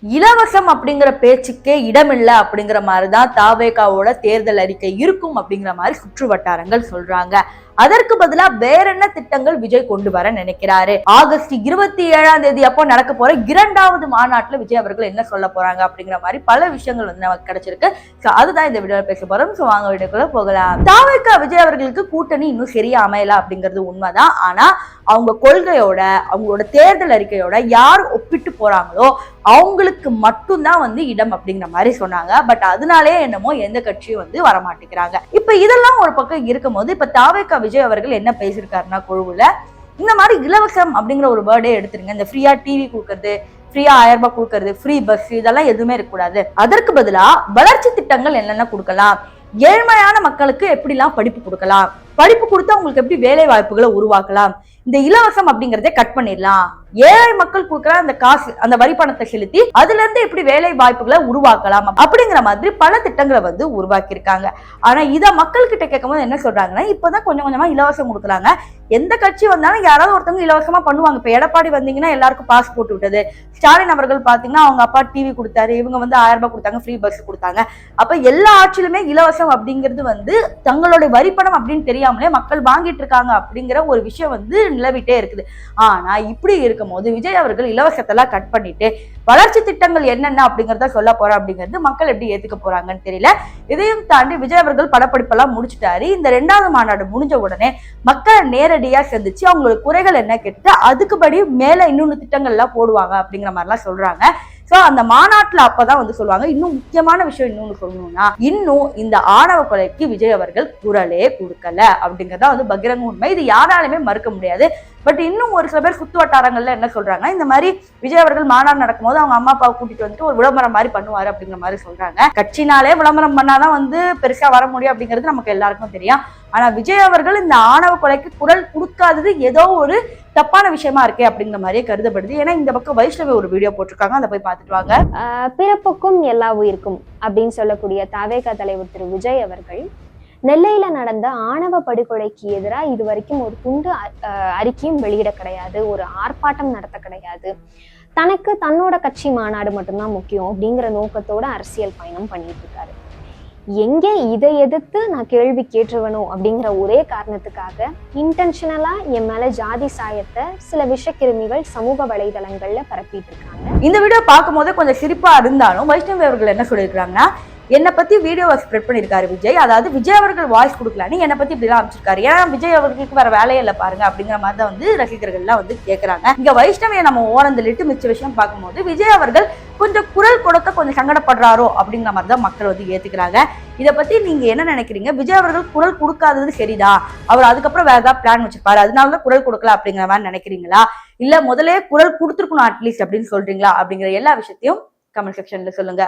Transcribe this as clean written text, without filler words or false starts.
இலவசம் அப்படிங்கிற பேச்சுக்கே இடமில்லை அப்படிங்கிற மாதிரிதான் தாவேகாவோட தேர்தல் அறிக்கை இருக்கும் அப்படிங்கிற மாதிரி சுற்று வட்டாரங்கள் சொல்றாங்க. அதற்கு பதிலா வேற என்ன திட்டங்கள் விஜய் கொண்டு வர நினைக்கிறாரு? ஆகஸ்ட் 27 அப்போ நடக்க போற 2வது மாநாட்டுல விஜய் அவர்கள் என்ன சொல்ல போறாங்க அப்படிங்கிற மாதிரி பல விஷயங்கள் வந்து நமக்கு கிடைச்சிருக்கு. அதுதான் இந்த வீடியோல பேச போறோம். சோ வாங்க வீடியோக்குள்ள போகலாம். தாவேகா விஜய் அவர்களுக்கு கூட்டணி இன்னும் சரியா அமையல அப்படிங்கிறது உண்மைதான். ஆனா அவங்க கொள்கையோட அவங்களோட தேர்தல் அறிக்கையோட யார் ஒப்பிட்டு போறாங்களோ அவங்களுக்கு மட்டும்தான் வந்து இடம் அப்படிங்கிற மாதிரி சொன்னாங்க. பட் அதனாலே என்னமோ எந்த கட்சியும் வந்து வரமாட்டேங்கிறாங்க. இப்ப இதெல்லாம் ஒரு பக்கம் இருக்கும் போது இப்ப தாவேகா விஜய் அவர்கள் என்ன பேசியிருக்காருன்னா குழுவுல இந்த மாதிரி இலவசம் அப்படிங்கிற ஒரு வேர்டே எடுத்துருங்க. இந்த ஃப்ரீயா டிவி கொடுக்கறது, ஃப்ரீயா 1000 ரூபாய் கொடுக்கறது, ஃப்ரீ பஸ், இதெல்லாம் எதுவுமே இருக்கக்கூடாது. அதற்கு பதிலா வளர்ச்சி திட்டங்கள் என்னென்ன கொடுக்கலாம், ஏழ்மையான மக்களுக்கு எப்படிலாம் படிப்பு கொடுக்கலாம், படிப்பு கொடுத்தா உங்களுக்கு எப்படி வேலை வாய்ப்புகளை உருவாக்கலாம், இந்த இலவசம் அப்படிங்கறதே கட் பண்ணிடலாம், ஏழை மக்கள் கொடுக்குற அந்த காசு அந்த வரி பணத்தை செலுத்தி அதுல இருந்து எப்படி வேலை வாய்ப்புகளை உருவாக்கலாம் அப்படிங்கிற மாதிரி பல திட்டங்களை வந்து உருவாக்கி இருக்காங்க. ஆனா இத மக்கள் கிட்ட கேட்கும் போது என்ன சொல்றாங்கன்னா இப்பதான் கொஞ்சம் கொஞ்சமா இலவசம் கொடுக்குறாங்க. எந்த கட்சி வந்தாலும் யாராவது ஒருத்தவங்க இலவசமா பண்ணுவாங்க. இப்ப எடப்பாடி வந்தீங்கன்னா எல்லாருக்கும் பாஸ் போட்டு விட்டது. ஸ்டாலின் அவர்கள் பாத்தீங்கன்னா அவங்க அப்பா டிவி கொடுத்தாரு, இவங்க வந்து 1000 ரூபாய் கொடுத்தாங்க, ஃப்ரீ பஸ் கொடுத்தாங்க. அப்ப எல்லா ஆட்சியிலுமே இலவசம் அப்படிங்கிறது வந்து தங்களுடைய வரிப்பணம் அப்படின்னு தெரியாமலே மக்கள் வாங்கிட்டு இருக்காங்க அப்படிங்கிற ஒரு விஷயம் வந்து நிலவிட்டே இருக்குது. ஆனா இப்படி இருக்கும் போது விஜய் அவர்கள் இலவசத்தெல்லாம் கட் பண்ணிட்டு வளர்ச்சி திட்டங்கள் என்னென்ன அப்படிங்கறத சொல்ல போறோம் அப்படிங்கிறது மக்கள் எப்படி ஏத்துக்க போறாங்கன்னு தெரியல. இதையும் தாண்டி விஜய் அவர்கள் படப்பிடிப்பெல்லாம் முடிச்சுட்டாரு. இந்த 2வது மாநாடு முடிஞ்ச உடனே மக்களை நேரடியா சந்திச்சு அவங்களோட குறைகள் என்ன கேட்டுட்டு அதுக்குபடி மேல இன்னொன்னு திட்டங்கள் எல்லாம் போடுவாங்க அப்படிங்கிற மாதிரி எல்லாம் சொல்றாங்க. சோ அந்த மாநாட்டுல அப்பதான் வந்து சொல்லுவாங்க. இன்னும் முக்கியமான விஷயம் இன்னொன்னு சொல்லணும்னா இன்னும் இந்த ஆணவ கொலைக்கு விஜய் அவர்கள் குரலே கொடுக்கல அப்படிங்கறத வந்து பகிரங்க உண்மை. இது யாராலுமே மறுக்க முடியாது. பட் இன்னும் ஒரு சில பேர் சுத்து வட்டாரங்கள்ல என்ன சொல்றாங்க, இந்த மாதிரி விஜய் அவர்கள் மாநாடு நடக்கும் போது அவங்க அம்மா அப்பாவை கூட்டிட்டு வந்துட்டு ஒரு விளம்பரம் மாதிரி பண்ணுவாரு அப்படிங்கிற மாதிரி சொல்றாங்க. கட்சினாலே விளம்பரம் பண்ணாதான் வந்து பெருசா வர முடியும் அப்படிங்கிறது நமக்கு எல்லாருக்கும் தெரியும். ஆனா விஜய் அவர்கள் இந்த ஆணவ கொலைக்கு குரல் கொடுக்காதது ஏதோ ஒரு தப்பான விஷயமா இருக்கே அப்படிங்கிற மாதிரியே கருதப்படுது. ஏன்னா இந்த பக்கம் வைஷ்ணவி ஒரு வீடியோ போட்டிருக்காங்க, அதை போய் பார்த்துட்டு வாங்க. பிறப்புக்கும் எல்லா உயிருக்கும் அப்படின்னு சொல்லக்கூடிய தாவேகா தலைவர் திரு விஜய் அவர்கள் நெல்லையில நடந்த ஆணவ படுகொலைக்கு எதிராக இது வரைக்கும் ஒரு துண்டு அறிக்கையும் வெளியிட கிடையாது, ஒரு ஆர்ப்பாட்டம் நடத்த கிடையாது. தனக்கு தன்னோட கட்சி மாநாடு மட்டும்தான் முக்கியம் அப்படிங்கிற நோக்கத்தோட அரசியல் பயணம் பண்ணிட்டு இருக்காரு. எங்கே இதை எதிர்த்து நான் கேள்வி கேட்டுருவனோ அப்படிங்கிற ஒரே காரணத்துக்காக இன்டென்ஷனலா என் மேல ஜாதி சாயத்தை சில விஷக்கிருமிகள் சமூக வலைதளங்கள்ல பரப்பிட்டு இருக்காங்க. இந்த வீடியோ பார்க்கும் போது கொஞ்சம் சிரிப்பா இருந்தாலும் வைஷ்ணவி அவர்கள் என்ன சொல்லியிருக்காங்கன்னா, என்னை பத்தி வீடியோவை ஸ்ப்ரெட் பண்ணிருக்காரு விஜய். அதாவது விஜய் அவர்கள் வாய்ஸ் கொடுக்கலான்னு என்னை பத்தி இப்படிலாம் அமைச்சிருக்காரு. ஏன்னா விஜய் அவர்களுக்கு வேற வேலையே இல்லை பாருங்க அப்படிங்கிற மாதிரி தான் வந்து ரசிகர்கள் எல்லாம் வந்து கேட்கறாங்க. இங்க வைஷ்ணவியை நம்ம ஓரந்தலிட்டு மிச்ச விஷயம் பார்க்கும்போது விஜய் அவர்கள் கொஞ்சம் குரல் கொடுக்க கொஞ்சம் சங்கடப்படுறாரோ அப்படிங்கிற மாதிரி தான் மக்கள் வந்து ஏத்துக்கிறாங்க. இதை பத்தி நீங்க என்ன நினைக்கிறீங்க? விஜய் அவர்கள் குரல் கொடுக்காதது சரிதான், அவர் அதுக்கப்புறம் வேற ஏதாவது பிளான் வச்சிருப்பாரு, அதனாலதான் குரல் கொடுக்கல அப்படிங்கிற மாதிரி நினைக்கிறீங்களா, இல்ல முதலே குரல் கொடுத்துருக்கணும் அட்லீஸ்ட் அப்படின்னு சொல்றீங்களா அப்படிங்கிற எல்லா விஷயத்தையும் கமெண்ட் செக்ஷன்ல சொல்லுங்க.